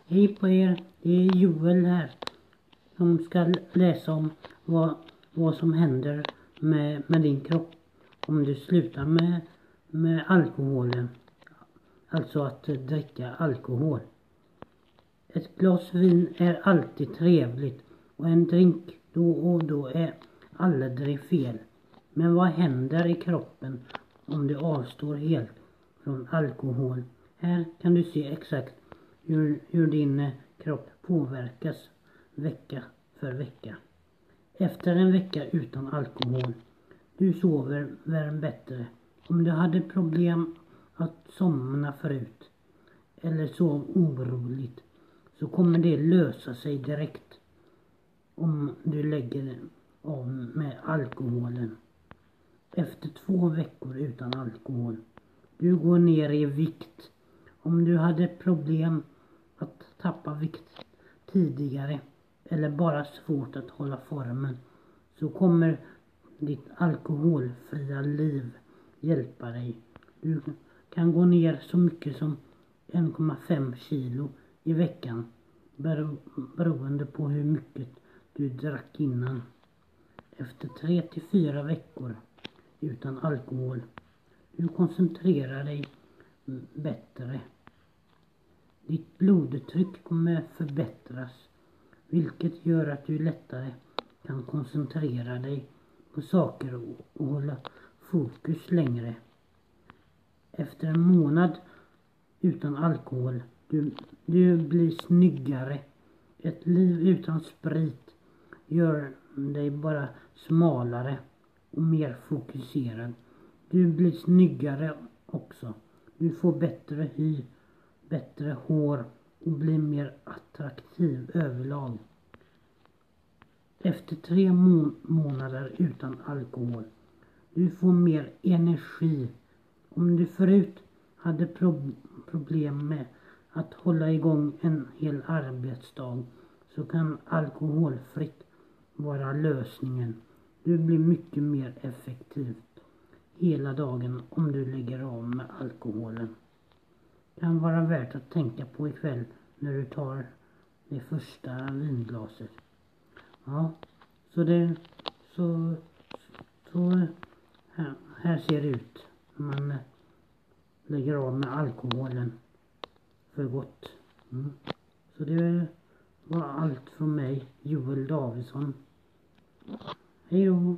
Hej på er, det är Joel här som ska läsa om vad som händer med din kropp om du slutar med alkoholen. Alltså att dricka alkohol. Ett glas vin är alltid trevligt och en drink då och då är aldrig fel. Men vad händer i kroppen om du avstår helt från alkohol? Här kan du se exakt hur din kropp påverkas vecka för vecka. Efter en vecka utan alkohol, du sover bättre. Om du hade problem att somna förut eller sov oroligt, så kommer det lösa sig direkt om du lägger av med alkoholen. Efter 2 veckor utan alkohol, du går ner i vikt. Om du hade problem att tappa vikt tidigare eller bara svårt att hålla formen, så kommer ditt alkoholfria liv hjälpa dig. Du kan gå ner så mycket som 1,5 kilo i veckan beroende på hur mycket du drack innan. Efter 3 till 4 veckor utan alkohol, du koncentrerar dig bättre. Ditt blodtryck kommer förbättras, vilket gör att du lättare kan koncentrera dig på saker och hålla fokus längre. Efter en månad utan alkohol, du blir snyggare. Ett liv utan sprit gör dig bara smalare och mer fokuserad. Du blir snyggare också. Du får bättre hy, bättre hår och blir mer attraktiv överlag. Efter 3 månader utan alkohol, du får mer energi. Om du förut hade problem med att hålla igång en hel arbetsdag, så kan alkoholfritt vara lösningen. Du blir mycket mer effektiv hela dagen om du lägger av med alkoholen. Kan vara värt att tänka på ikväll när du tar det första vinglaset. Ja, så här ser det ut när man lägger av med alkoholen för gott. Så det var allt från mig, Joel Davidsson. Hej då!